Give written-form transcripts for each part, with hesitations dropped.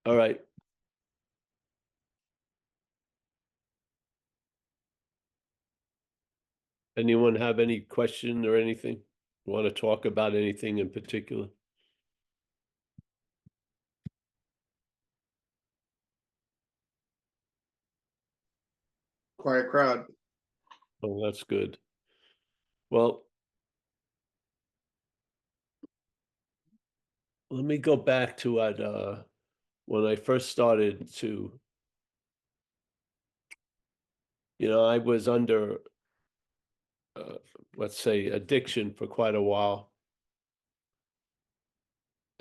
All right. Anyone have any question or anything? Want to talk about anything in particular? Quiet crowd. Oh, that's good. Well, let me go back to when I first started to, I was under, let's say, addiction for quite a while.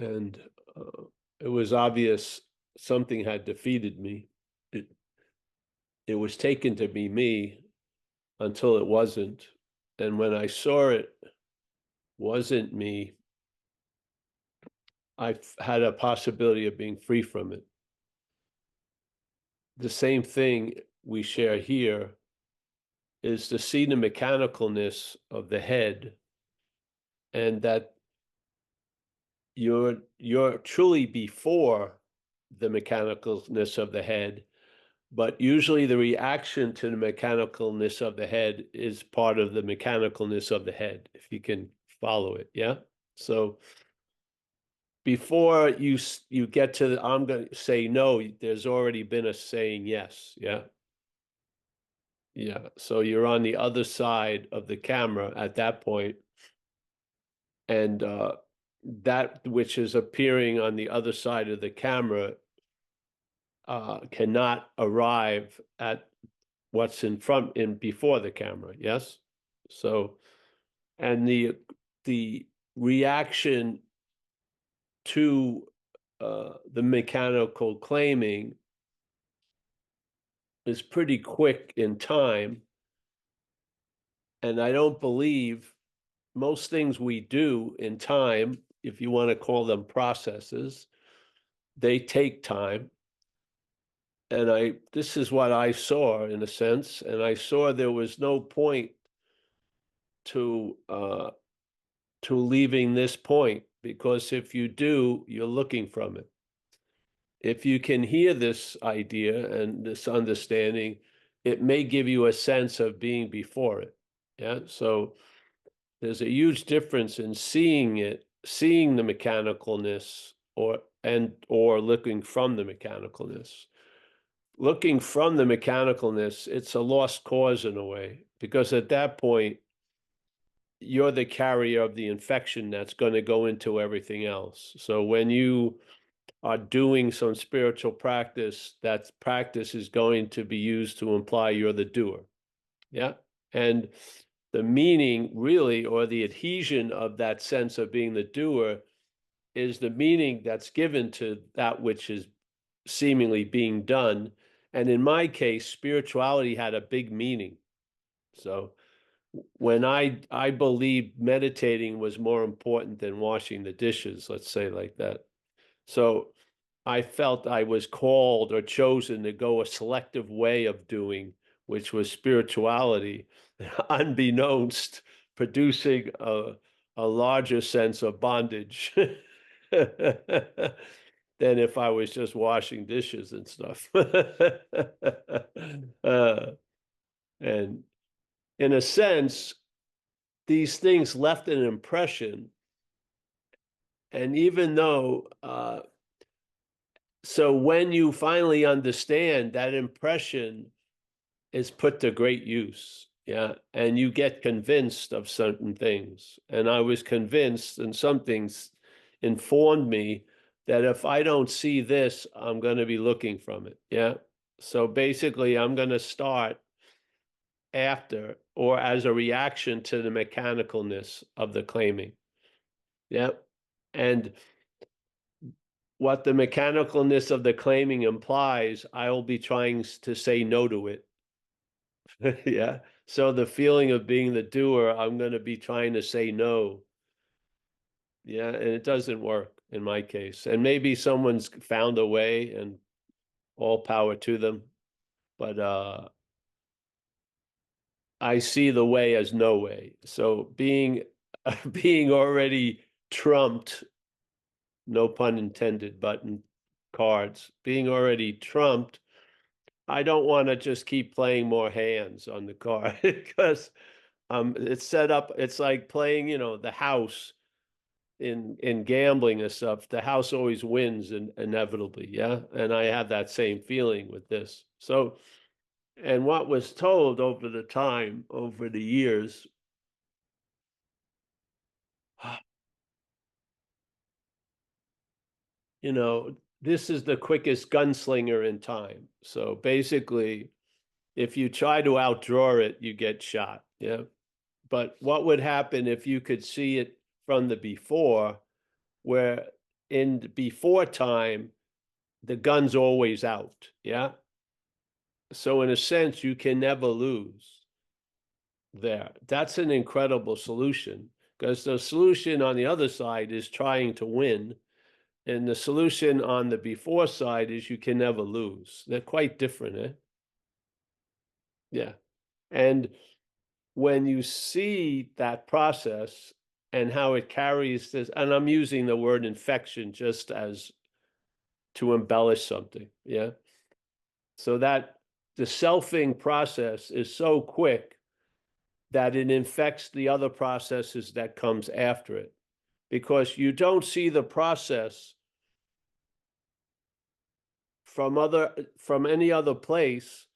And it was obvious something had defeated me. It was taken to be me until it wasn't. And when I saw it wasn't me, I had a possibility of being free from it. The same thing we share here is to see the mechanicalness of the head, and that you're truly before the mechanicalness of the head, but usually the reaction to the mechanicalness of the head is part of the mechanicalness of the head, if you can follow it. Yeah. So before you get to the, I'm going to say no, there's already been a saying yes. Yeah. Yeah. So you're on the other side of the camera at that point, and that which is appearing on the other side of the camera cannot arrive at what's in front in before the camera. Yes. So, and the reaction to the mechanical claiming is pretty quick in time. And I don't believe most things we do in time, if you want to call them processes, they take time. And this is what I saw in a sense, and I saw there was no point to leaving this point, because if you do, you're looking from it. If you can hear this idea and this understanding, it may give you a sense of being before it. Yeah. So there's a huge difference in seeing it, seeing the mechanicalness, or looking from the mechanicalness. Looking from the mechanicalness, it's a lost cause in a way, because at that point, you're the carrier of the infection that's going to go into everything else. So when you are doing some spiritual practice, that practice is going to be used to imply you're the doer. Yeah. And the meaning really, or the adhesion of that sense of being the doer, is the meaning that's given to that which is seemingly being done. And in my case, spirituality had a big meaning. So when I believed meditating was more important than washing the dishes, let's say like that. So I felt I was called or chosen to go a selective way of doing, which was spirituality, unbeknownst, producing a larger sense of bondage than if I was just washing dishes and stuff. And in a sense, these things left an impression. And even though, so when you finally understand, that impression is put to great use. Yeah. And you get convinced of certain things. And I was convinced, and some things informed me that if I don't see this, I'm going to be looking from it. Yeah. So basically, I'm going to start after or as a reaction to the mechanicalness of the claiming. Yeah. And what the mechanicalness of the claiming implies, I will be trying to say no to it. Yeah. So the feeling of being the doer, I'm going to be trying to say no. Yeah. And it doesn't work in my case. And maybe someone's found a way, and all power to them. But I see the way as no way. So being being already trumped, no pun intended, but cards being already trumped, I don't want to just keep playing more hands on the card because it's set up, it's like playing, the house in gambling and stuff. The house always wins inevitably, yeah. And I have that same feeling with this. So, and what was told over the years, this is the quickest gunslinger in time. So basically, if you try to outdraw it, you get shot. Yeah. But what would happen if you could see it from the before, where in before time, the gun's always out. Yeah. So in a sense, you can never lose there. That's an incredible solution because the solution on the other side is trying to win. And the solution on the before side is you can never lose. They're quite different, eh? Yeah. And when you see that process and how it carries this, and I'm using the word infection just as to embellish something, yeah. So that the selfing process is so quick that it infects the other processes that comes after it, because you don't see the process from any other place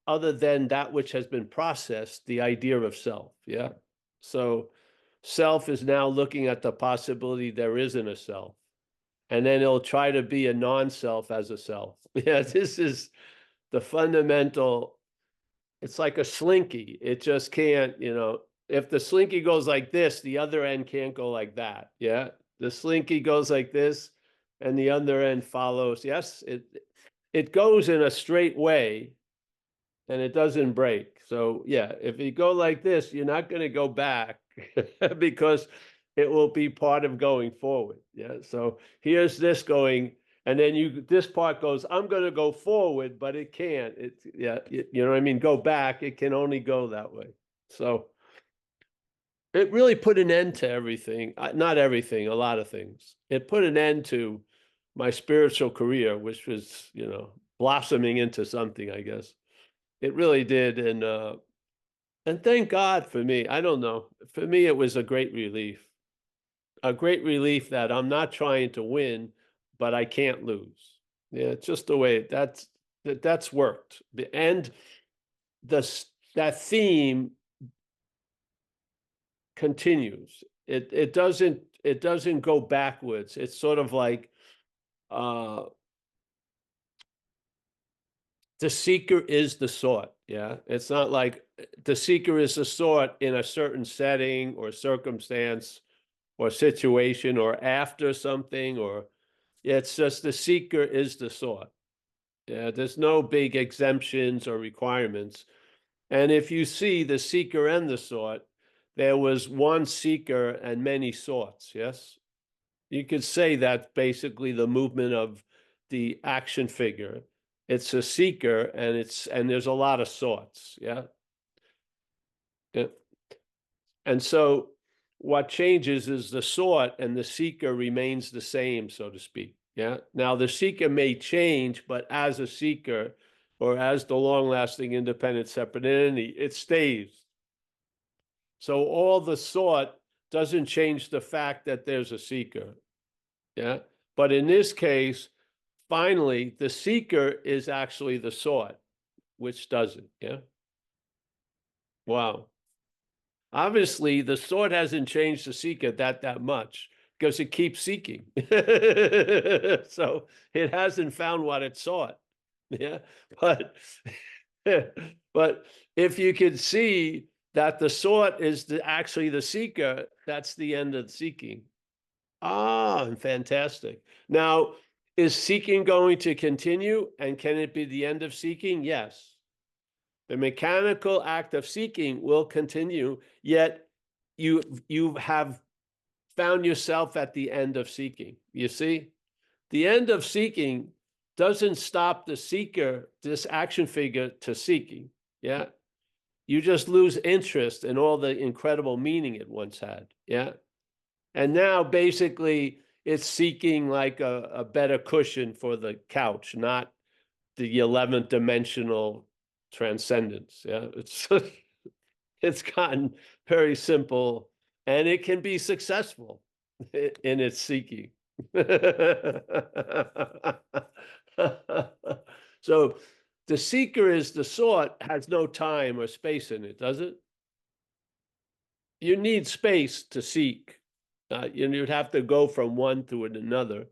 other than that which has been processed, the idea of self. Yeah. So self is now looking at the possibility there isn't a self. And then it'll try to be a non-self as a self. Yeah, this is the fundamental. It's like a slinky. It just can't, if the slinky goes like this, the other end can't go like that. Yeah. The slinky goes like this and the other end follows. Yes, it goes in a straight way and it doesn't break. So yeah, if you go like this, you're not going to go back because it will be part of going forward. Yeah. So here's this going, and then this part goes, I'm going to go forward, but it can't. You know what I mean? Go back. It can only go that way. So it really put an end to everything. Not everything, a lot of things. It put an end to my spiritual career, which was, blossoming into something, I guess. It really did. And thank God for me. I don't know. For me, it was a great relief. A great relief that I'm not trying to win, but I can't lose. Yeah, it's just the way that's worked. And that theme continues. It doesn't go backwards. It's sort of like the seeker is the sought. Yeah. It's not like the seeker is the sought in a certain setting or circumstance or situation or after something, or it's just the seeker is the sought. Yeah. There's no big exemptions or requirements. And if you see the seeker and the sought, there was one seeker and many soughts. Yes. You could say that basically the movement of the action figure. It's a seeker and there's a lot of soughts. Yeah. Yeah. And so what changes is the sought and the seeker remains the same, so to speak. Yeah. Now the seeker may change, but as a seeker or as the long-lasting independent separate entity, it stays. So all the sought doesn't change the fact that there's a seeker. Yeah. But in this case, finally, the seeker is actually the sought, which doesn't. Yeah. Wow. Obviously, the sought hasn't changed the seeker that much because it keeps seeking. So it hasn't found what it sought. Yeah. But but if you could see that the sought is actually the seeker, that's the end of seeking. Ah, fantastic. Now, is seeking going to continue? And can it be the end of seeking? Yes. The mechanical act of seeking will continue, yet you have found yourself at the end of seeking. You see? The end of seeking doesn't stop the seeker, this action figure, to seeking. Yeah. You just lose interest in all the incredible meaning it once had. Yeah. And now basically it's seeking like a better cushion for the couch, not the 11th dimensional transcendence. Yeah, it's gotten very simple, and it can be successful in its seeking. So the seeker is the sort has no time or space in it, does it? You need space to seek. You'd have to go from one to another,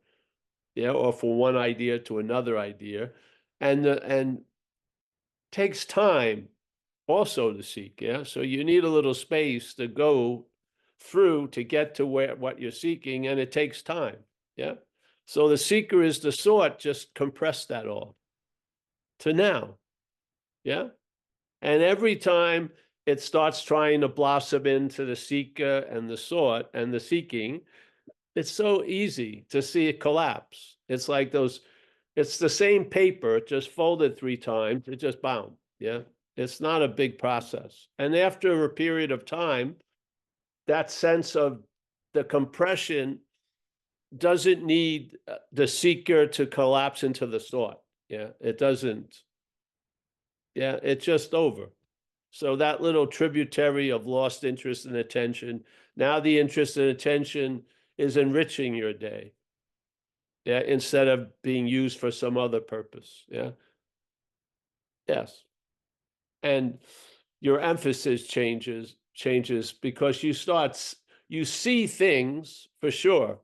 yeah, or from one idea to another idea, and takes time also to seek, yeah. So you need a little space to go through to get to where what you're seeking, and it takes time, yeah. So the seeker is the sort, just compress that all to now, yeah. And every time it starts trying to blossom into the seeker and the sort and the seeking, it's so easy to see it collapse. It's like those, it's the same paper, just folded 3 times, it just bound. Yeah. It's not a big process. And after a period of time, that sense of the compression doesn't need the seeker to collapse into the sort. Yeah. It doesn't. Yeah. It's just over. So that little tributary of lost interest and attention, now the interest and attention is enriching your day. Yeah, instead of being used for some other purpose. Yeah. Yes. And your emphasis changes because you see things for sure,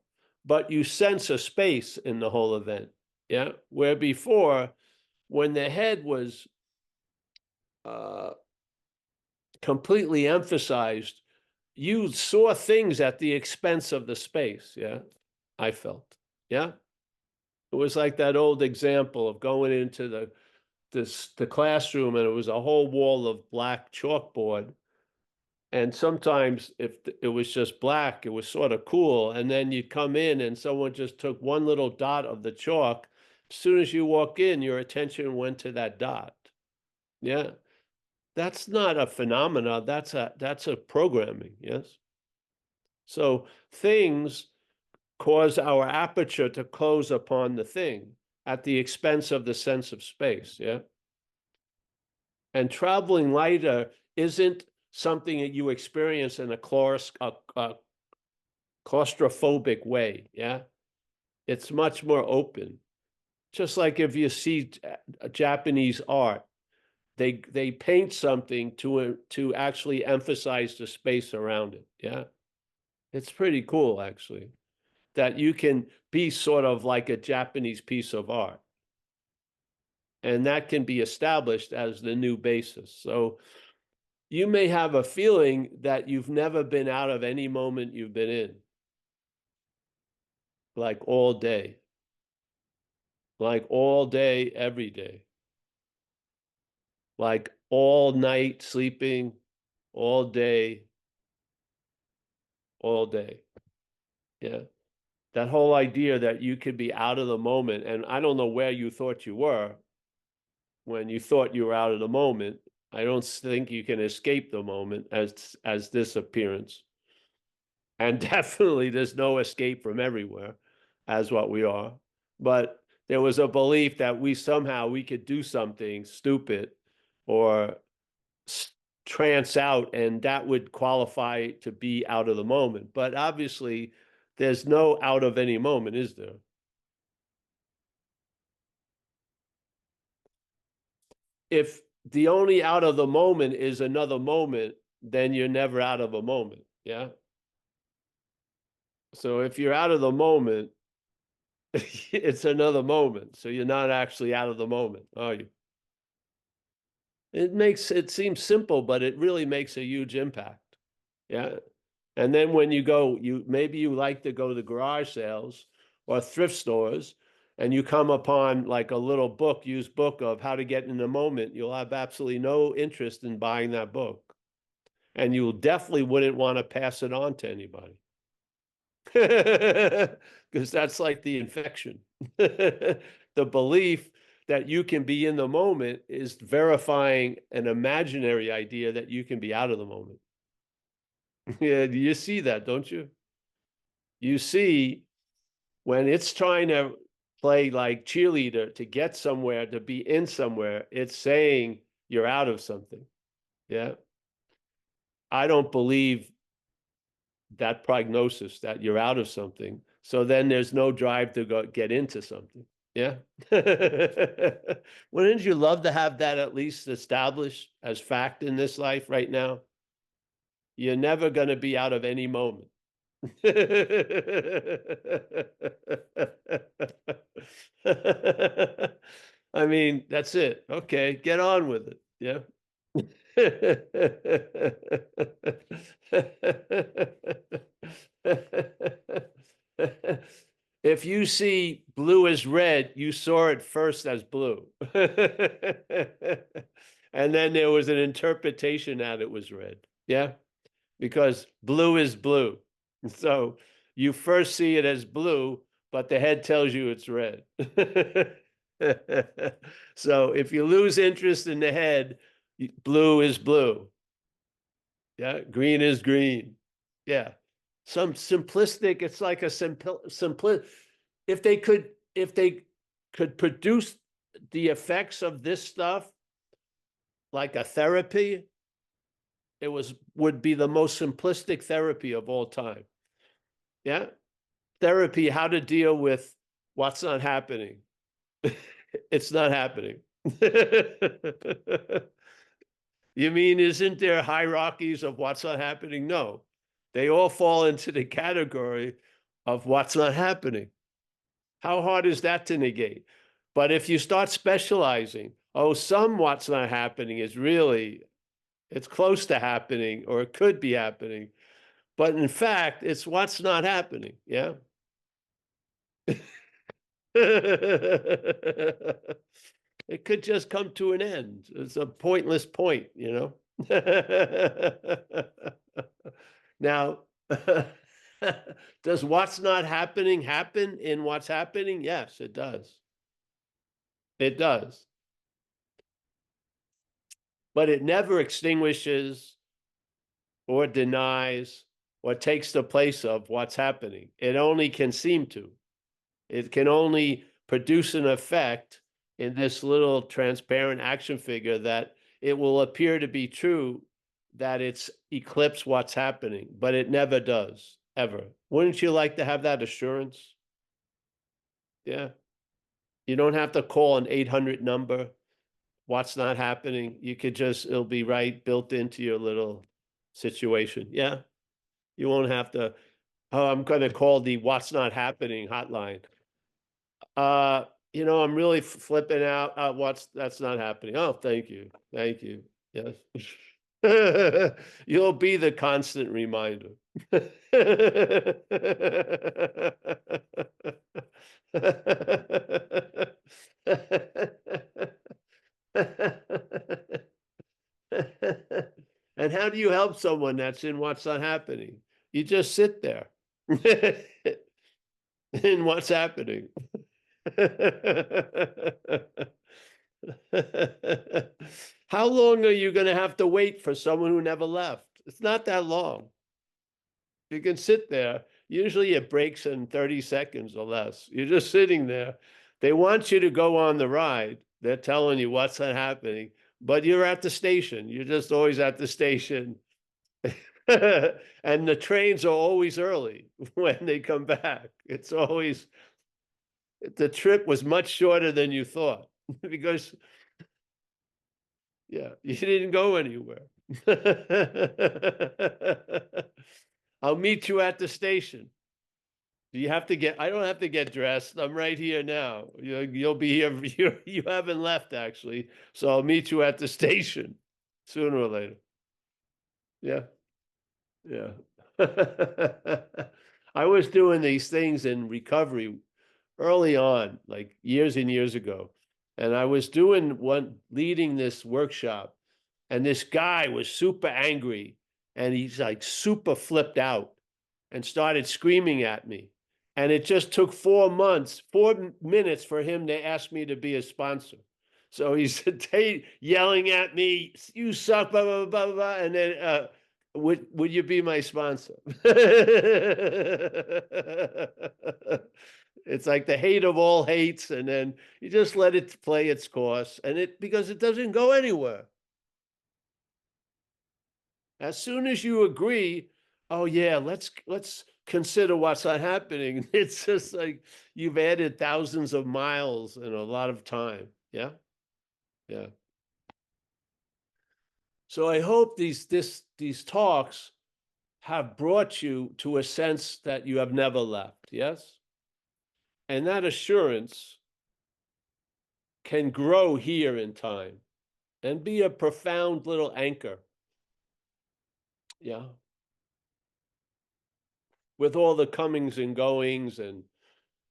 but you sense a space in the whole event. Yeah. Where before, when the head was uh, completely emphasized, you saw things at the expense of the space. Yeah. I felt. Yeah. It was like that old example of going into the classroom, and it was a whole wall of black chalkboard. And sometimes if it was just black, it was sort of cool. And then you'd come in and someone just took one little dot of the chalk. As soon as you walk in, your attention went to that dot. Yeah. That's not a phenomena. That's a programming. Yes. So things cause our aperture to close upon the thing at the expense of the sense of space. Yeah. And traveling lighter isn't something that you experience in a claustrophobic way. Yeah. It's much more open. Just like if you see Japanese art, they paint something to actually emphasize the space around it. Yeah. It's pretty cool, actually, that you can be sort of like a Japanese piece of art. And that can be established as the new basis. So you may have a feeling that you've never been out of any moment you've been in, like all day, every day, like all night sleeping, all day, all day. Yeah. That whole idea that you could be out of the moment. And I don't know where you thought you were when you thought you were out of the moment. I don't think you can escape the moment as this appearance. And definitely there's no escape from everywhere as what we are. But there was a belief that we could do something stupid or trance out, and that would qualify to be out of the moment. But obviously there's no out of any moment, is there? If the only out of the moment is another moment, then you're never out of a moment. Yeah. So if you're out of the moment, it's another moment. So you're not actually out of the moment, are you? It seems simple, but it really makes a huge impact. Yeah. And then when you go, maybe you like to go to garage sales or thrift stores, and you come upon like a little book, used book of how to get in the moment, you'll have absolutely no interest in buying that book. And you definitely wouldn't want to pass it on to anybody. Because that's like the infection. The belief that you can be in the moment is verifying an imaginary idea that you can be out of the moment. Yeah, you see that, don't you? You see when it's trying to play like cheerleader to get somewhere, to be in somewhere, it's saying you're out of something. Yeah. I don't believe that prognosis that you're out of something. So then there's no drive to go get into something. Yeah. Wouldn't you love to have that at least established as fact in this life right now? You're never going to be out of any moment. I mean, that's it. Okay, get on with it. Yeah. If you see blue as red, you saw it first as blue. And then there was an interpretation that it was red. Yeah. Because blue is blue. So you first see it as blue, but the head tells you it's red. So if you lose interest in the head, blue is blue. Yeah, green is green. Yeah. Some simplistic, it's like a simple if they could produce the effects of this stuff like a therapy, it would be the most simplistic therapy of all time. Yeah. Therapy, how to deal with what's not happening. It's not happening. You mean, isn't there hierarchies of what's not happening? No. They all fall into the category of what's not happening. How hard is that to negate? But if you start specializing, oh, some what's not happening is really, it's close to happening or it could be happening. But in fact, it's what's not happening. Yeah. It could just come to an end. It's a pointless point, you know? Now, does what's not happening happen in what's happening? Yes, it does. It does. But it never extinguishes or denies or takes the place of what's happening. It only can seem to. It can only produce an effect in this little transparent action figure that it will appear to be true that it's eclipse what's happening, but it never does, ever. Wouldn't you like to have that assurance? Yeah. You don't have to call an 800 number. What's not happening. You could just, it'll be right built into your little situation. Yeah. You won't have to, oh, I'm going to call the what's not happening hotline. I'm really flipping out. That's not happening. Oh, thank you. Thank you. Yes. You'll be the constant reminder. And how do you help someone that's in what's not happening? You just sit there in what's happening. How long are you going to have to wait for someone who never left? It's not that long. You can sit there. Usually it breaks in 30 seconds or less. You're just sitting there. They want you to go on the ride. They're telling you what's not happening, but you're at the station. You're just always at the station. And the trains are always early when they come back. It's always, the trip was much shorter than you thought because, yeah, you didn't go anywhere. I'll meet you at the station. Do you have to get, I don't have to get dressed. I'm right here now. You'll be here. You haven't left actually. So I'll meet you at the station sooner or later. Yeah. Yeah. I was doing these things in recovery early on, like years and years ago. And I was leading this workshop, and this guy was super angry and he's like super flipped out and started screaming at me. And it just took 4 minutes for him to ask me to be a sponsor. So he's yelling at me, you suck, blah, blah, blah, blah, blah. And then, would you be my sponsor? It's like the hate of all hates, and then you just let it play its course, and because it doesn't go anywhere. As soon as you agree, oh yeah, let's consider what's not happening. It's just like you've added thousands of miles and a lot of time. Yeah, yeah. So I hope these talks have brought you to a sense that you have never left. Yes, and that assurance can grow here in time and be a profound little anchor. Yeah. With all the comings and goings and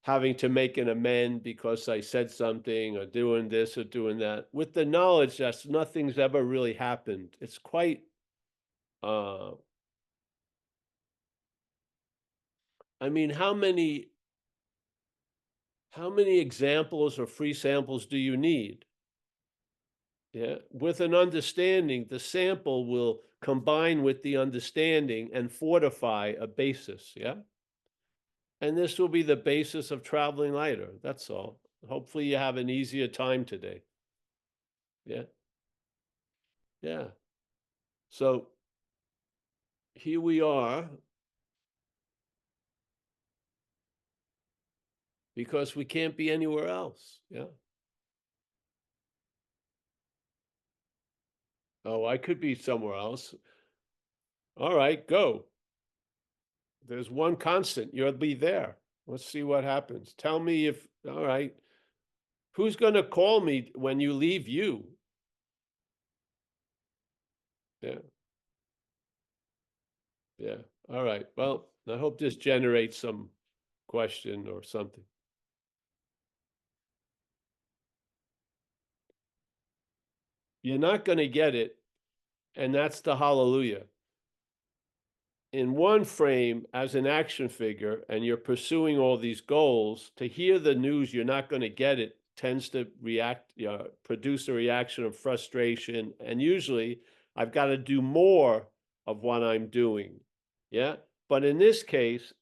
having to make an amend because I said something or doing this or doing that, with the knowledge that nothing's ever really happened. It's quite, uh, I mean, how many examples or free samples do you need? Yeah, with an understanding, the sample will combine with the understanding and fortify a basis. Yeah. And this will be the basis of traveling lighter. That's all. Hopefully you have an easier time today. Yeah. Yeah. So here we are because we can't be anywhere else. Yeah. Oh, I could be somewhere else. All right, go. There's one constant. You'll be there. Let's see what happens. Tell me if, all right, who's going to call me when you leave you? Yeah. Yeah. All right. Well, I hope this generates some question or something. You're not going to get it. And that's the hallelujah. In one frame as an action figure, and you're pursuing all these goals, to hear the news you're not going to get it tends to produce a reaction of frustration. And usually I've got to do more of what I'm doing. Yeah. But in this case,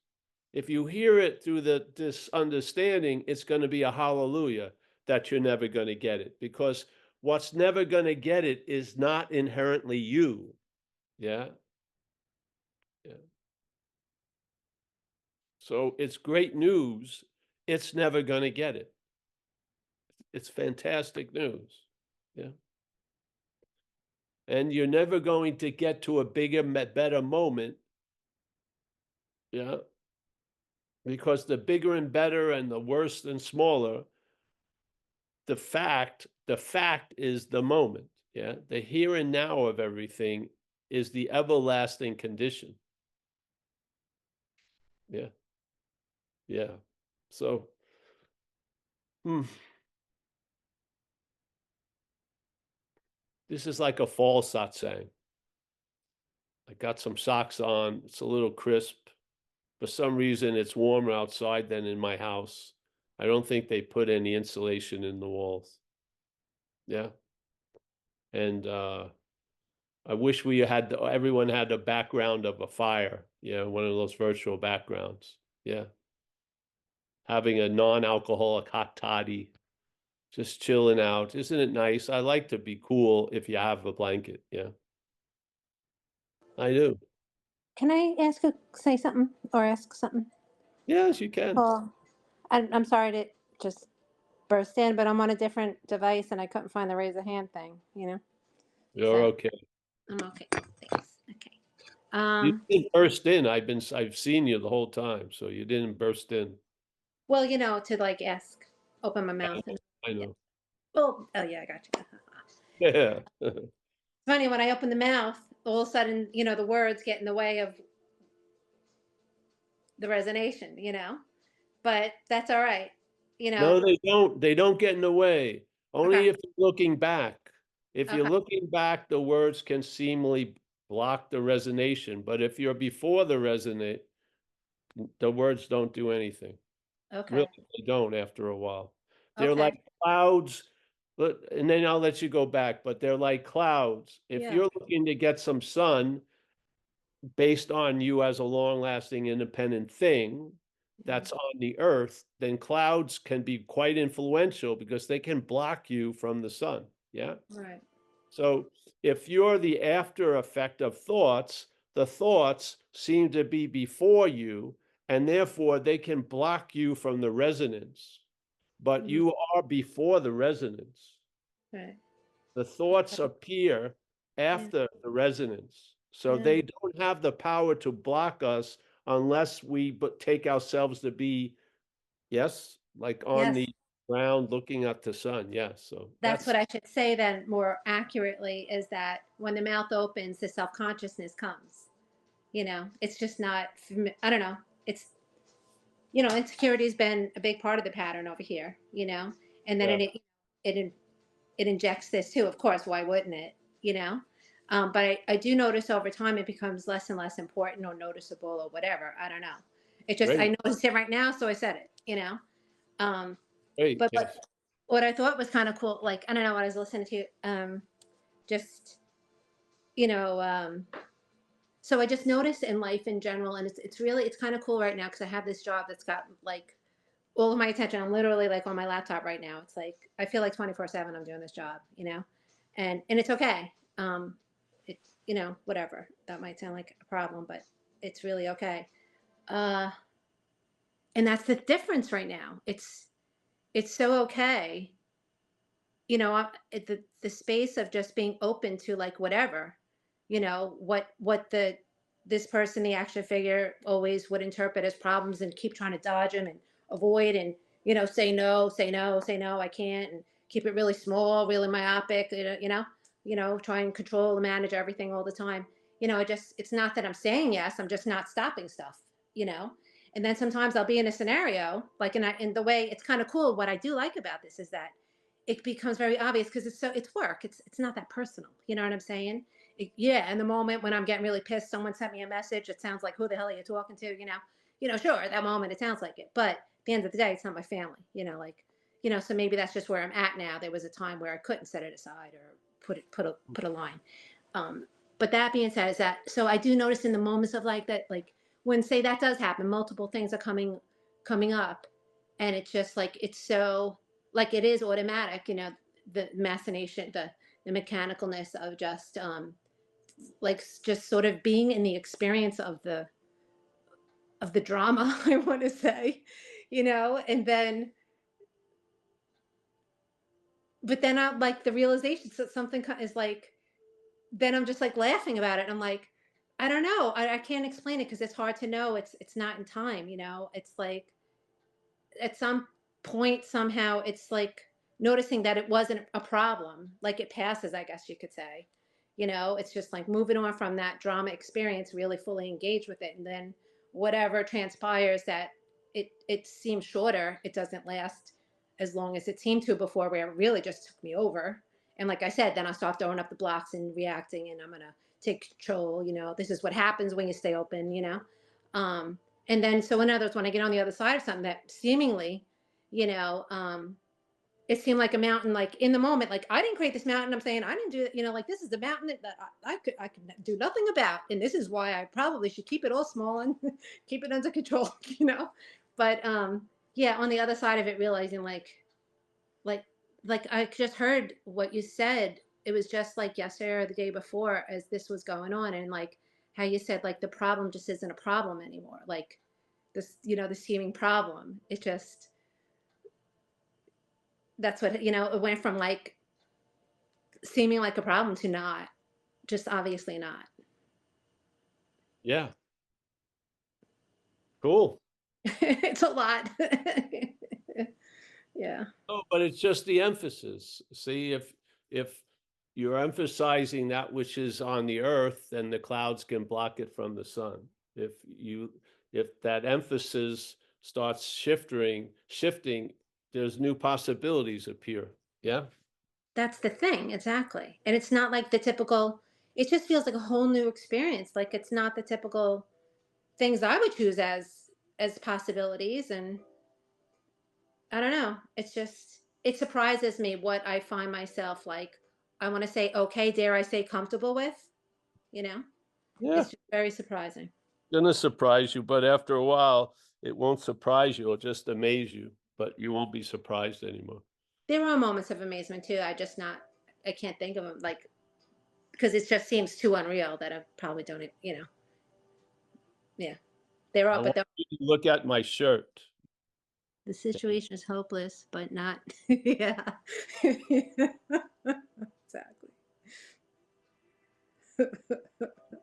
if you hear it through this understanding, it's going to be a hallelujah that you're never going to get it, because what's never going to get it is not inherently you. Yeah. Yeah. So it's great news. It's never going to get it. It's fantastic news. Yeah. And you're never going to get to a bigger, better moment. Yeah. Because the bigger and better and the worse and smaller, the fact is the moment. Yeah. The here and now of everything is the everlasting condition. Yeah. Yeah. So, this is like a fall satsang. I got some socks on. It's a little crisp. For some reason, it's warmer outside than in my house. I don't think they put any insulation in the walls. Yeah. And I wish everyone had the background of a fire. Yeah, one of those virtual backgrounds. Yeah. Having a non-alcoholic hot toddy, just chilling out. Isn't it nice? I like to be cool if you have a blanket. Yeah. I do. Can I say something or ask something? Yes, you can. Well, I'm sorry to just burst in, but I'm on a different device and I couldn't find the raise a hand thing, You're So okay. I'm okay. Thanks. Okay. You didn't burst in. I've seen you the whole time, so you didn't burst in. Well, to like open my I mouth know. and I yeah. know. Well, oh yeah, I got you. Yeah. Funny when I open the mouth, all of a sudden, the words get in the way of the resonation. But that's all right. You know. No, they don't. They don't get in the way. Okay. Only if you're looking back. If you're Okay. looking back, the words can seemingly block the resonation. But if you're before the resonate, the words don't do anything. Okay. Really, they don't after a while. They're like Okay. clouds. And then I'll let you go back, but they're like clouds. If Yeah. you're looking to get some sun based on you as a long-lasting independent thing, that's on the earth, then clouds can be quite influential because they can block you from the sun. Yeah. Right. So if you're the after effect of thoughts, the thoughts seem to be before you, and therefore they can block you from the resonance. But Mhm. you are before the resonance. Right. The thoughts appear Yeah. after the resonance. So Yeah. they don't have the power to block us unless we take ourselves to be, yes, like on Yes. the ground looking at the sun. Yes. So That's that's what I should say then more accurately is that when the mouth opens, the self consciousness comes. It's just not, I don't know. It's, insecurity has been a big part of the pattern over here, and then yeah, it it injects this too. Of course, why wouldn't it? You know, but I do notice over time it becomes less and less important or noticeable or whatever. I don't know. It just great, I noticed it right now, so I said it. Um, great. but Yes. what I thought was kind of cool, like I don't know, what I was listening to, just you know, so I just noticed in life in general, and it's kind of cool right now because I have this job that's got like all of my attention. I'm literally like on my laptop right now. It's like I feel like 24/7 I'm doing this job, and it's okay. It whatever that might sound like a problem, but it's really okay. Uh, and that's the difference right now. It's so okay. The space of just being open to like whatever, what this person, the action figure, always would interpret as problems and keep trying to dodge them and avoid and say no, say no, say no, I can't, and keep it really small, really myopic, try and control and manage everything all the time. It's not that I'm saying yes, I'm just not stopping stuff, you know. And then sometimes I'll be in a scenario like, in the way it's kind of cool. What I do like about this is that it becomes very obvious because it's work. It's not that personal. You know what I'm saying? Yeah. In the moment when I'm getting really pissed, someone sent me a message. It sounds like, who the hell are you talking to? Sure, at that moment it sounds like it, but at the end of the day, it's not my family. So maybe that's just where I'm at now. There was a time where I couldn't set it aside or put a line. Um, but that being said, is that so I do notice in the moments of like that, like when say that does happen, multiple things are coming up, and it's just like it's so like it is automatic, the machination, the mechanicalness of just like just sort of being in the experience of the drama, I want to say, and then but then I like the realization that something is like then I'm just like laughing about it. And I'm like, I don't know. I can't explain it because it's hard to know. It's not in time, It's like at some point somehow it's like noticing that it wasn't a problem, like it passes, I guess you could say. It's just like moving on from that drama experience, really fully engaged with it, and then whatever transpires that it seems shorter, it doesn't last as long as it seemed to before, where it really just took me over. And like I said, then I start throwing up the blocks and reacting, and I'm gonna take control. This is what happens when you stay open. um and then, so in other words, when I get on the other side of something that seemingly, you know, it seemed like a mountain, like in the moment, like I didn't create this mountain. I'm saying I didn't do it, like this is the mountain that I could do nothing about. And this is why I probably should keep it all small and keep it under control, But yeah, on the other side of it, realizing like like I just heard what you said. It was just like yesterday or the day before as this was going on, and like how you said like the problem just isn't a problem anymore. Like this, the seeming problem. It just that's what it went from like seeming like a problem to not, just obviously not. Yeah. Cool. It's a lot. Yeah. No, but it's just the emphasis. See, if you're emphasizing that which is on the earth, then the clouds can block it from the sun. If you if that emphasis starts shifting, there's new possibilities appear. Yeah. That's the thing, exactly. And it's not like the typical, it just feels like a whole new experience. Like it's not the typical things I would choose as possibilities. And I don't know. It's just it surprises me what I find myself like, I want to say okay, dare I say comfortable with, you know? Yeah. It's just very surprising. Gonna surprise you, but after a while, It won't surprise you, it'll just amaze you, but you won't be surprised anymore. There are moments of amazement too. I can't think of them, like, because it just seems too unreal that I probably don't, yeah. There I are, but want you to look at my shirt. the situation is hopeless, but not, yeah. Exactly.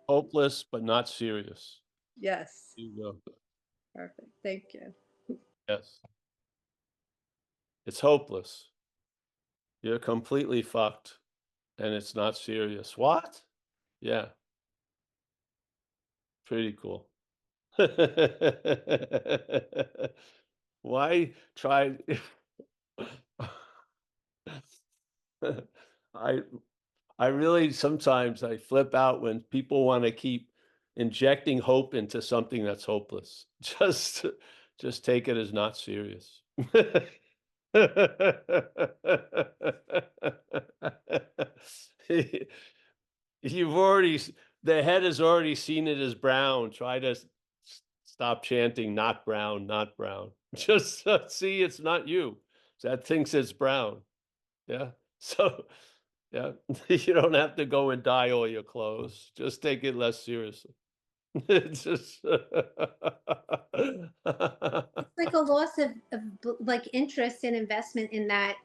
Hopeless, but not serious. Yes. There you go. Perfect. Thank you. Yes. It's hopeless. You're completely fucked, and it's not serious. What? Yeah, pretty cool. Why try? I I really sometimes I flip out when people want to keep injecting hope into something that's hopeless. Just take it as not serious. You've already the head has already seen it as brown. Try to stop chanting not brown, not brown. Just see it's not you. That thinks it's brown. Yeah. So yeah, you don't have to go and dye all your clothes. Just take it less seriously. It's just It's like a loss like interest and investment in that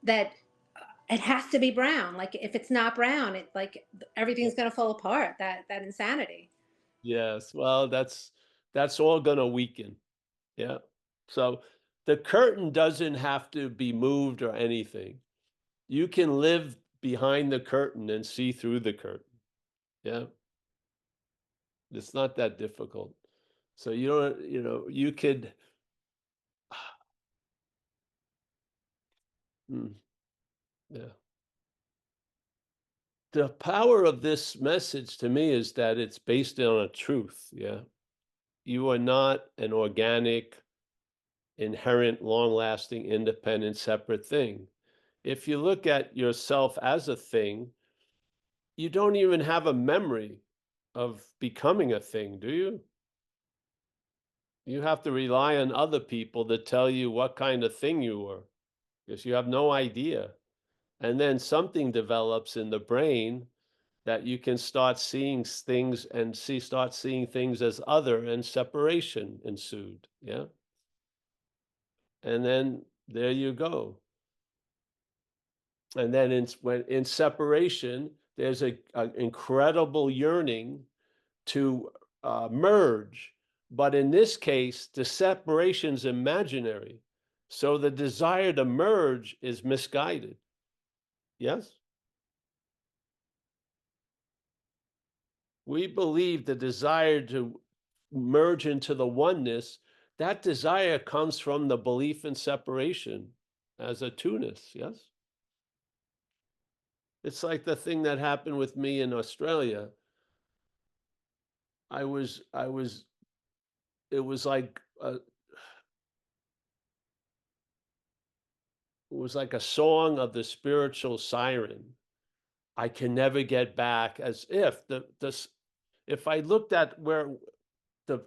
it has to be brown. Like if it's not brown, it like everything's gonna fall apart. That insanity. yes. Well, that's all gonna weaken. Yeah. So the curtain doesn't have to be moved or anything. You can live behind the curtain and see through the curtain. Yeah. It's not that difficult. So you don't, you could, yeah. The power of this message to me is that it's based on a truth. Yeah. You are not an organic, inherent, long lasting, independent, separate thing. If you look at yourself as a thing, you don't even have a memory of becoming a thing, do you? You have to rely on other people to tell you what kind of thing you were because you have no idea. And then something develops in the brain that you can start seeing things and start seeing things as other, and separation ensued. Yeah. And then there you go. And then when in separation, there's a incredible yearning to merge. But in this case, the separation's imaginary. So the desire to merge is misguided. Yes? We believe the desire to merge into the oneness, that desire comes from the belief in separation as a two-ness. Yes? It's like the thing that happened with me in Australia. I was, it was like it was like a song of the spiritual siren. I can never get back, as if if I looked at where the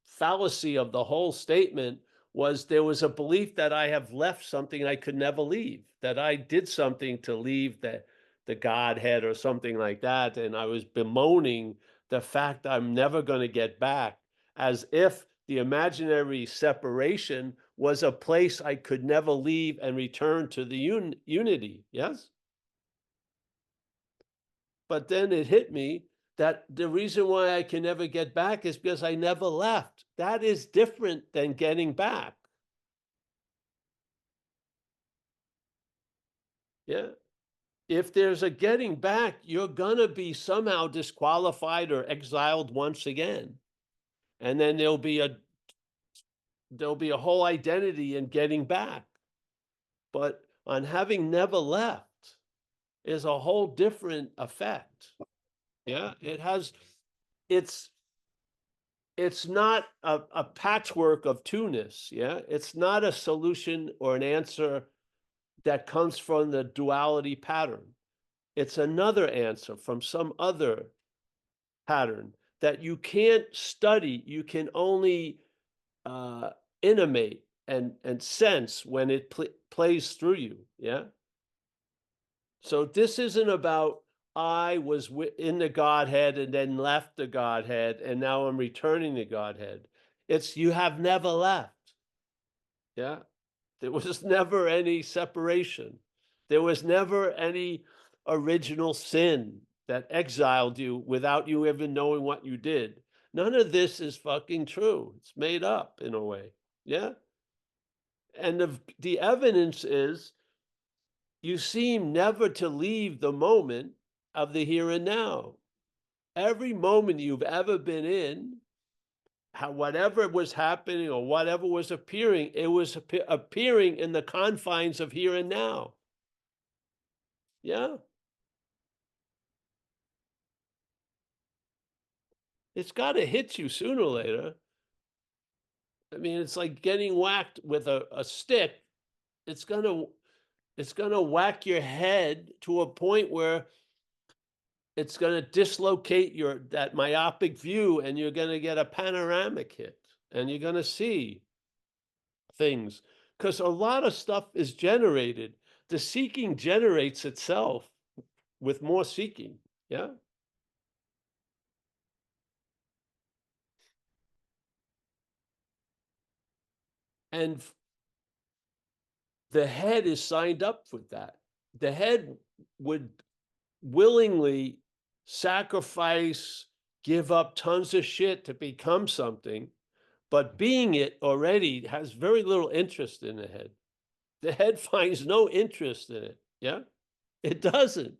fallacy of the whole statement was, there was a belief that I have left something I could never leave, that I did something to leave the Godhead or something like that. And I was bemoaning the fact I'm never going to get back, as if the imaginary separation was a place I could never leave and return to the unity. Yes? But then it hit me that the reason why I can never get back is because I never left. That is different than getting back. Yeah. If there's a getting back, you're going to be somehow disqualified or exiled once again. And then there'll be a whole identity in getting back. But on having never left is a whole different effect. Yeah. It's it's not a patchwork of two-ness. Yeah. It's not a solution or an answer that comes from the duality pattern. It's another answer from some other pattern that you can't study, you can only intimate and sense when it plays through you. Yeah. So this isn't about I was in the Godhead and then left the Godhead and now I'm returning to Godhead. It's you have never left. Yeah. There was never any separation. There was never any original sin that exiled you without you even knowing what you did. None of this is fucking true. It's made up in a way. Yeah. And the evidence is you seem never to leave the moment of the here and now. Every moment you've ever been in, whatever was happening or whatever was appearing, it was appearing in the confines of here and now. Yeah. It's got to hit you sooner or later. I mean, it's like getting whacked with a stick. It's gonna whack your head to a point where it's gonna dislocate that myopic view, and you're gonna get a panoramic hit, and you're gonna see things. Because a lot of stuff is generated. The seeking generates itself with more seeking. Yeah. And the head is signed up with that. The head would willingly sacrifice, give up tons of shit to become something, but being it already has very little interest in the head. The head finds no interest in it. Yeah. It doesn't.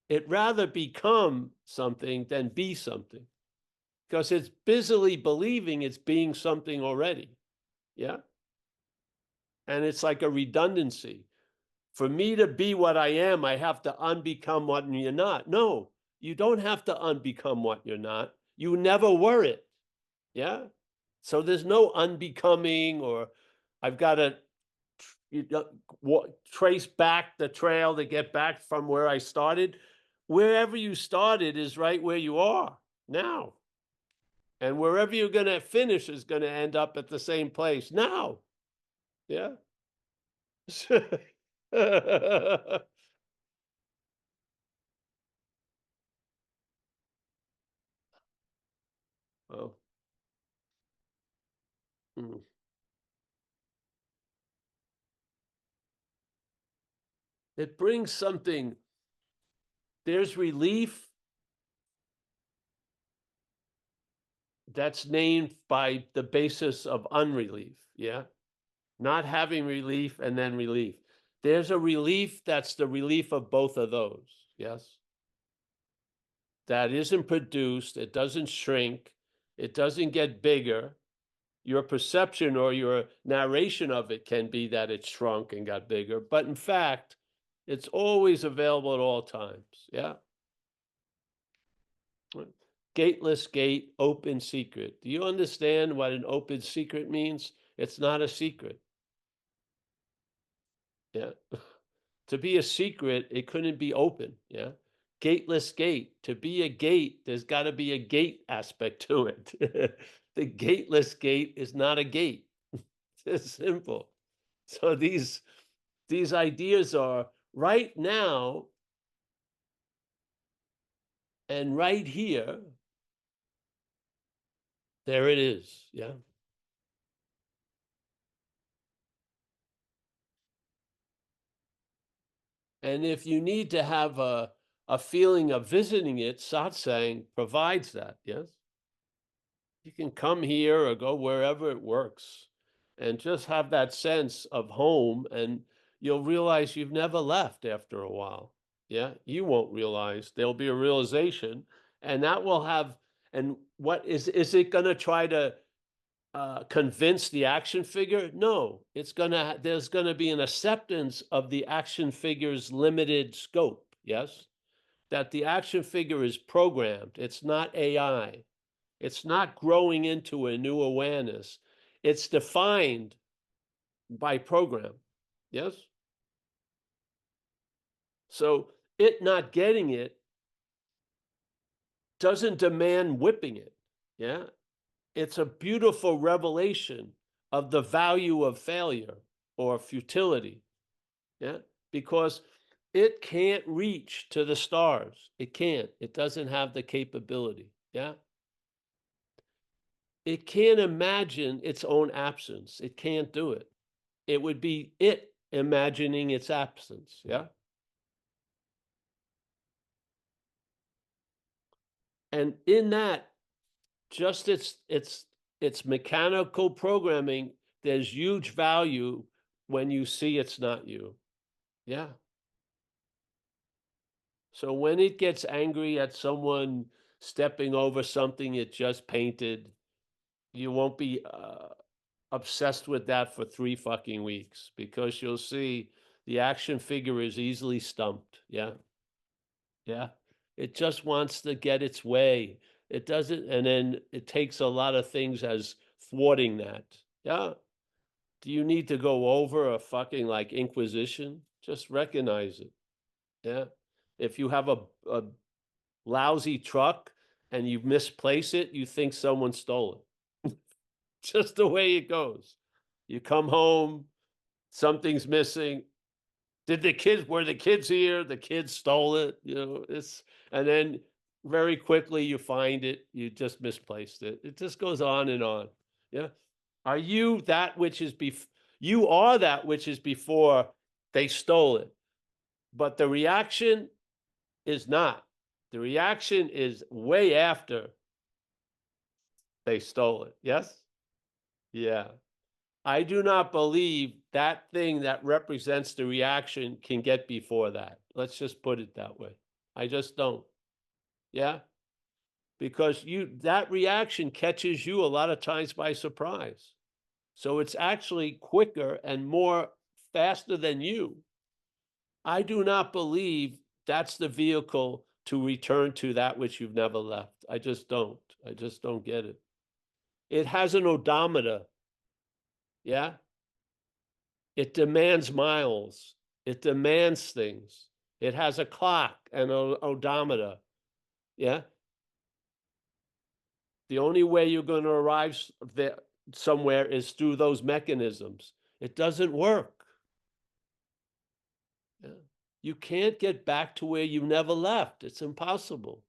It rather become something than be something because it's busily believing it's being something already. Yeah. And it's like a redundancy. For me to be what I am, I have to unbecome what you're not. No, you don't have to unbecome what you're not. You never were it. Yeah. So there's no unbecoming or I've got to trace back the trail to get back from where I started. Wherever you started is right where you are now. And wherever you're going to finish is going to end up at the same place now. Yeah. Well, mm. It brings something. There's relief that's named by the basis of unrelief. Yeah. Not having relief and then relief. There's a relief that's the relief of both of those. Yes. That isn't produced. It doesn't shrink. It doesn't get bigger. Your perception or your narration of it can be that it shrunk and got bigger. But in fact, it's always available at all times. Yeah. Gateless gate, open secret. Do you understand what an open secret means? It's not a secret. Yeah. To be a secret, it couldn't be open. Yeah. Gateless gate. To be a gate, there's got to be a gate aspect to it. The gateless gate is not a gate. It's simple. So these ideas are right now and right here. There it is. Yeah. And if you need to have a feeling of visiting it, satsang provides that. Yes. You can come here or go wherever it works and just have that sense of home, and you'll realize you've never left after a while. Yeah, you won't realize. There'll be a realization, and that will have. And what is it going to try to convince the action figure? No, it's gonna. There's going to be an acceptance of the action figure's limited scope. Yes, that the action figure is programmed. It's not AI. It's not growing into a new awareness. It's defined by program. Yes. So it not getting it doesn't demand whipping it. Yeah. It's a beautiful revelation of the value of failure or futility. Yeah. Because it can't reach to the stars. It can't. It doesn't have the capability. Yeah. It can't imagine its own absence. It can't do it. It would be it imagining its absence. Yeah. And in that, just its mechanical programming, there's huge value when you see it's not you. Yeah. So when it gets angry at someone stepping over something it just painted, you won't be obsessed with that for 3 fucking weeks, because you'll see the action figure is easily stumped. Yeah. Yeah. It just wants to get its way. It doesn't, and then it takes a lot of things as thwarting that. Yeah. Do you need to go over a fucking like inquisition? Just recognize it. Yeah. If you have a lousy truck and you misplace it, you think someone stole it. Just the way it goes. You come home, something's missing. Were the kids here? The kids stole it. It's, and then very quickly you find it, you just misplaced it. It just goes on and on. Yeah. Are you that which is you are that which is before they stole it. But the reaction is not. The reaction is way after they stole it. Yes? Yeah. I do not believe that thing that represents the reaction can get before that. Let's just put it that way. I just don't. Yeah? Because that reaction catches you a lot of times by surprise. So it's actually quicker and more faster than you. I do not believe that's the vehicle to return to that which you've never left. I just don't. I just don't get it. It has an odometer. Yeah. It demands miles. It demands things. It has a clock and an odometer. Yeah. The only way you're going to arrive there somewhere is through those mechanisms. It doesn't work. Yeah. You can't get back to where you never left. It's impossible.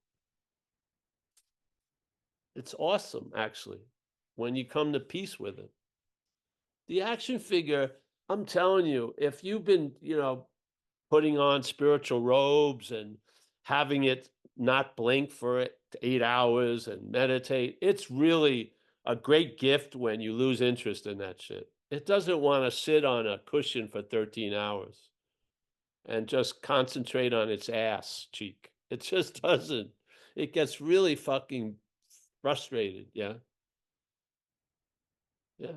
It's awesome, actually, when you come to peace with it. The action figure, I'm telling you, if you've been, putting on spiritual robes and having it not blink for 8 hours and meditate, it's really a great gift when you lose interest in that shit. It doesn't want to sit on a cushion for 13 hours and just concentrate on its ass cheek. It just doesn't. It gets really fucking frustrated. Yeah. Yeah.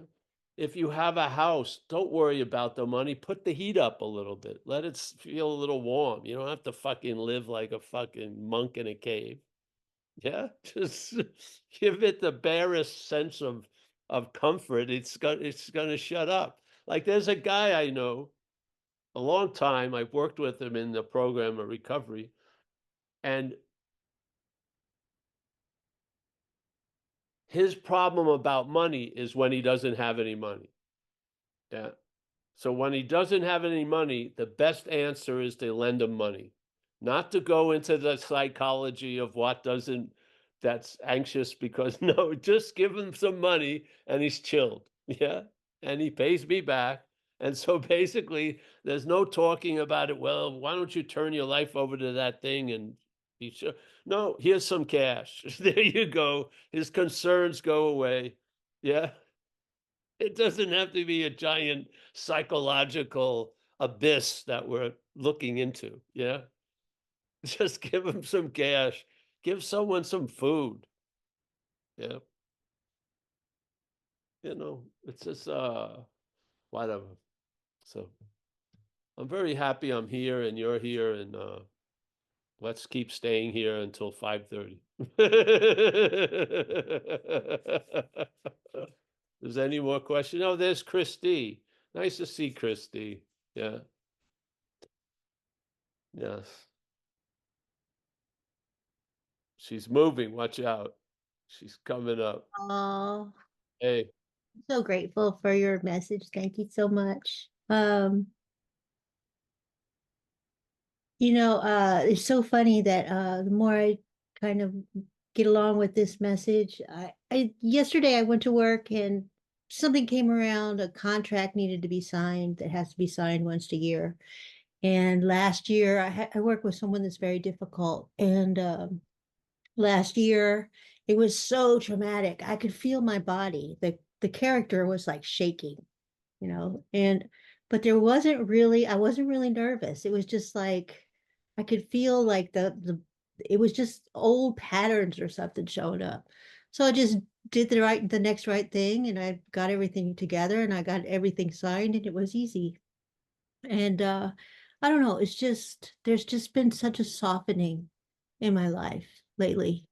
If you have a house, don't worry about the money. Put the heat up a little bit. Let it feel a little warm. You don't have to fucking live like a fucking monk in a cave. Yeah. Just give it the barest sense of comfort. It's gonna shut up. Like there's a guy I know, a long time. I've worked with him in the program of recovery, and his problem about money is when he doesn't have any money. Yeah. So when he doesn't have any money, the best answer is to lend him money, not to go into the psychology of that's anxious because no, just give him some money and he's chilled. Yeah. And he pays me back. And so basically, there's no talking about it. Well, why don't you turn your life over to that thing and be sure? No, here's some cash. There you go. His concerns go away. Yeah. It doesn't have to be a giant psychological abyss that we're looking into. Yeah. Just give them some cash. Give someone some food. Yeah. It's just whatever. So I'm very happy I'm here and you're here, and let's keep staying here until 5:30. Is there any more questions? Oh, there's Christy. Nice to see Christy. Yeah. Yes. She's moving. Watch out. She's coming up. Oh, Hey, so grateful for your message. Thank you so much. It's so funny that the more I kind of get along with this message, I yesterday I went to work and something came around, a contract needed to be signed that has to be signed once a year. And last year I work with someone that's very difficult. And last year it was so traumatic. I could feel my body. The character was like shaking, and but I wasn't really nervous. It was just like I could feel like the it was just old patterns or something showing up. So I just did the next right thing, and I got everything together and I got everything signed, and it was easy. And I don't know, it's just there's just been such a softening in my life lately.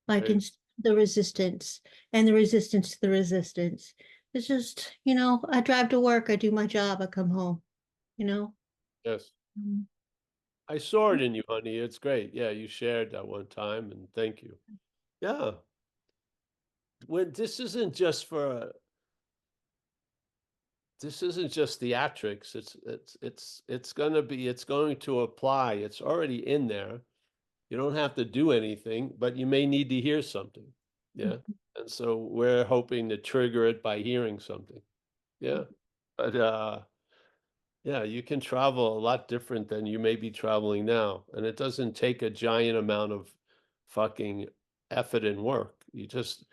Like hey, in the resistance and the resistance to the resistance. It's just, I drive to work, I do my job, I come home, you know. yes. Mm. I saw it in you, honey. It's great. Yeah, you shared that one time, and thank you. Yeah. When this isn't just theatrics. It's going to apply. It's already in there. You don't have to do anything, but you may need to hear something. Yeah. And so we're hoping to trigger it by hearing something. Yeah. But yeah, you can travel a lot different than you may be traveling now. And it doesn't take a giant amount of fucking effort and work. You just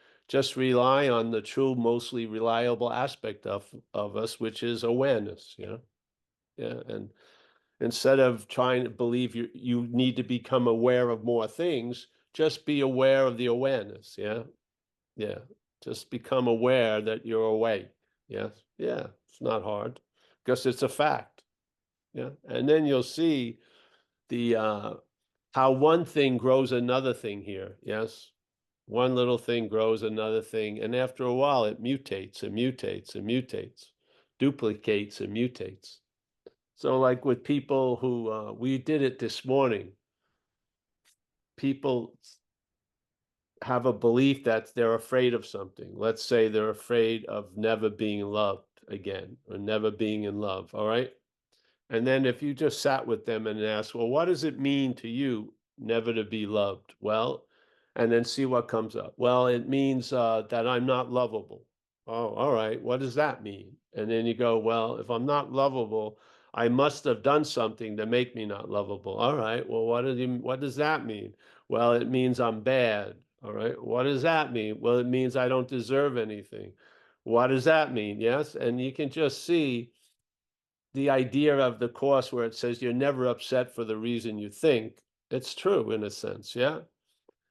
rely on the true, mostly reliable aspect of us, which is awareness, Yeah. And instead of trying to believe you need to become aware of more things, just be aware of the awareness. Yeah. Yeah. Just become aware that you're awake. Yes. Yeah. It's not hard because it's a fact. Yeah. And then you'll see the how one thing grows another thing here. Yes. One little thing grows another thing. And after a while, it mutates and mutates and mutates, duplicates and mutates. So, like with people who we did it this morning, people have a belief that they're afraid of something. Let's say they're afraid of never being loved again or never being in love. All right. And then if you just sat with them and asked, well, what does it mean to you never to be loved? Well, and then see what comes up. Well, it means that I'm not lovable. Oh, all right. What does that mean? And then you go, well, if I'm not lovable, I must have done something to make me not lovable. All right. Well, what does that mean? Well, it means I'm bad. All right. What does that mean? Well, it means I don't deserve anything. What does that mean? Yes. And you can just see the idea of the course where it says you're never upset for the reason you think. It's true in a sense, yeah?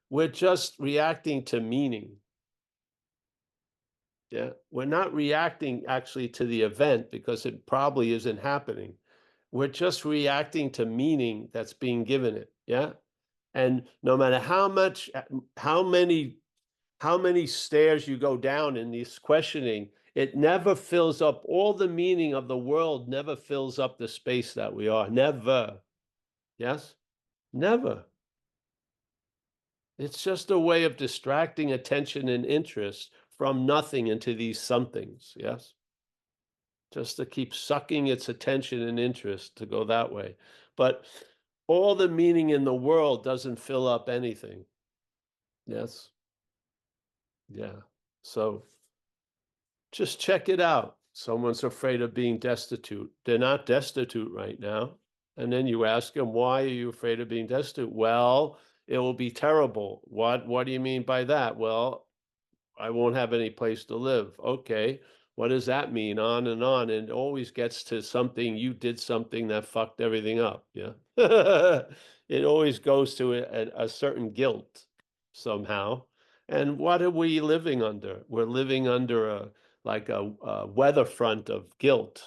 We're just reacting to meaning. Yeah. We're not reacting actually to the event because it probably isn't happening. We're just reacting to meaning that's being given it. Yeah. And no matter how many, how many stairs you go down in this questioning, it never fills up all the meaning of the world, never fills up the space that we are. Never. Yes? Never. It's just a way of distracting attention and interest from nothing into these somethings. Yes? Just to keep sucking its attention and interest to go that way. But all the meaning in the world doesn't fill up anything. Yes? Yeah. So just check it out. Someone's afraid of being destitute. They're not destitute right now. And then you ask them, why are you afraid of being destitute? Well, it will be terrible. What do you mean by that? Well, I won't have any place to live. Okay. What does that mean? On and on. And it always gets to something, you did something that fucked everything up. Yeah. It always goes to a certain guilt somehow. And what are we living under? We're living under a weather front of guilt.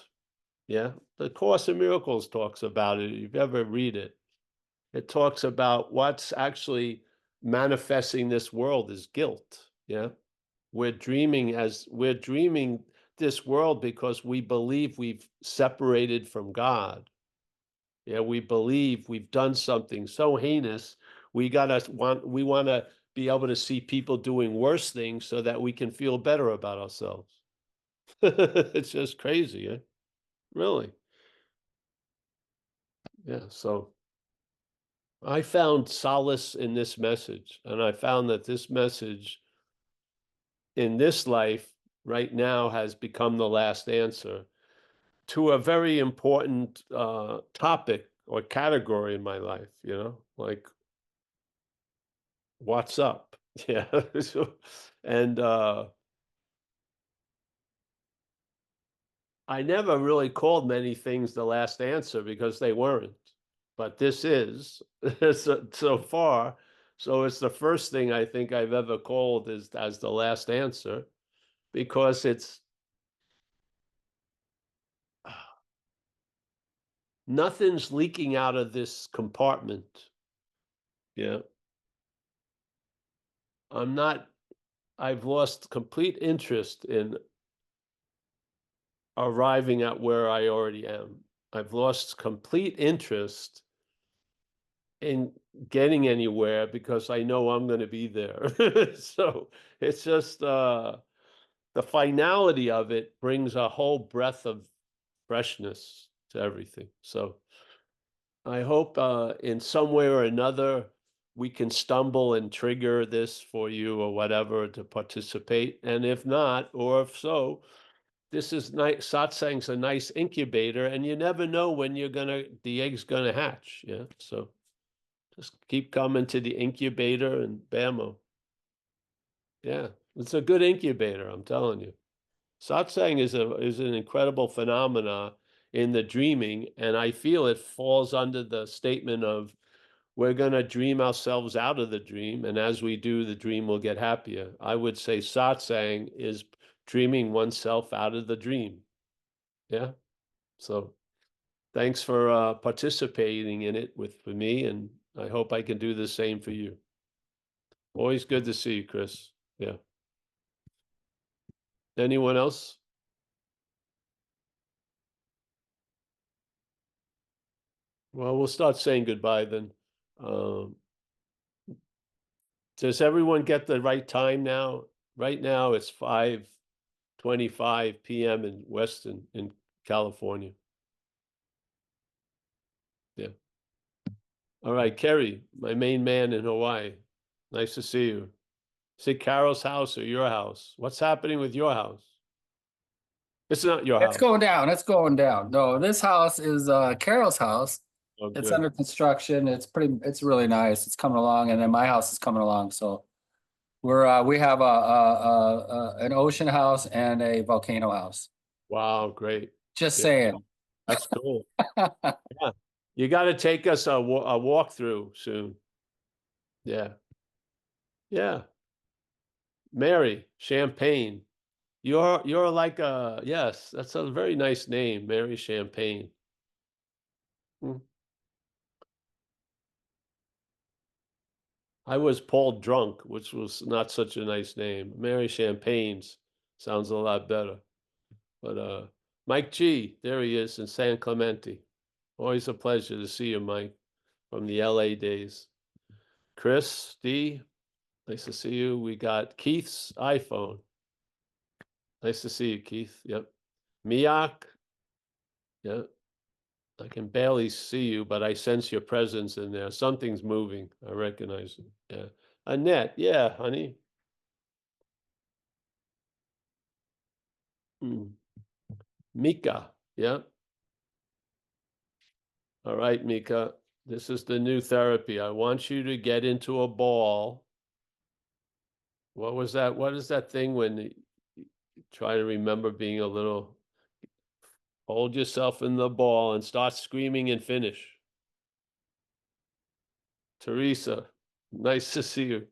Yeah. The Course in Miracles talks about it. If you've ever read it, it talks about what's actually manifesting this world is guilt. Yeah. We're dreaming this world because we believe we've separated from God. Yeah, we believe we've done something so heinous. we want to be able to see people doing worse things so that we can feel better about ourselves. It's just crazy, eh? Really. Yeah, so I found solace in this message, and I found that this message in this life right now has become the last answer to a very important topic or category in my life, like what's up? Yeah. And I never really called many things the last answer because they weren't. But this is so far. So it's the first thing I think I've ever called as the last answer, because it's nothing's leaking out of this compartment. Yeah. I've lost complete interest in arriving at where I already am. I've lost complete interest in getting anywhere because I know I'm going to be there. So it's just the finality of it brings a whole breath of freshness to everything. So I hope in some way or another we can stumble and trigger this for you or whatever to participate. And if not, or if so, this is nice. Satsang's a nice incubator, and you never know when the egg's gonna hatch. Yeah. So just keep coming to the incubator and bammo. Yeah. It's a good incubator, I'm telling you. Satsang is an incredible phenomena in the dreaming, and I feel it falls under the statement of we're going to dream ourselves out of the dream, and as we do, the dream will get happier. I would say satsang is dreaming oneself out of the dream. Yeah. So thanks for participating in it with me, and I hope I can do the same for you. Always good to see you, Chris. Yeah. Anyone else? Well, we'll start saying goodbye then. Does everyone get the right time now? Right now, it's 5:25 p.m. in California. Yeah. All right, Kerry, my main man in Hawaii. Nice to see you. Is it Carol's house or your house? What's happening with your house? It's not your It's house. going down. It's going down. No, this house is Carol's house. Oh, It's good. under construction. It's really nice. It's coming along, and then my house is coming along. So we have an ocean house and a volcano house. Wow, great. Just Yeah, saying. that's cool. Yeah. You got to take us a walkthrough soon. Yeah. Yeah. Mary, Champagne. You're like yes, that's a very nice name, Mary Champagne. Hmm. I was Paul Drunk, which was not such a nice name. Mary Champagne's sounds a lot better. But Mike G, there he is in San Clemente. Always a pleasure to see you, Mike, from the LA days. Chris D, nice to see you. We got Keith's iPhone. Nice to see you, Keith. Yep. Miak. Yeah. I can barely see you, but I sense your presence in there. Something's moving. I recognize it. Yeah. Annette. Yeah, honey. Hmm. Mika. Yeah. All right, Mika. This is the new therapy. I want you to get into a ball. What was that? What is that thing when you try to remember being a little, hold yourself in the ball and start screaming and finish. Teresa, nice to see you.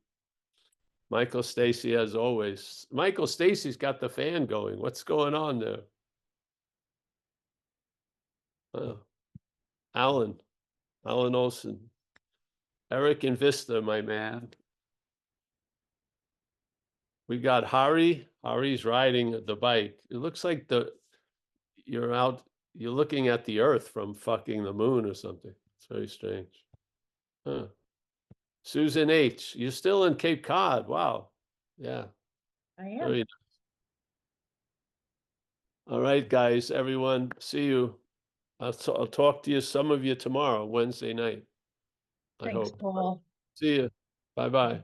Michael Stacy, as always. Michael Stacy's got the fan going. What's going on there? Oh, Alan Olson. Eric and Vista, my man. We got Hari. Hari's riding the bike. It looks like you're looking at the earth from fucking the moon or something. It's very strange. Huh. Susan H., you're still in Cape Cod. Wow. Yeah. I am. Very nice. All right, guys, everyone, see you. I'll talk to you, some of you tomorrow, Wednesday night. I Thanks, hope. Paul. See you. Bye-bye.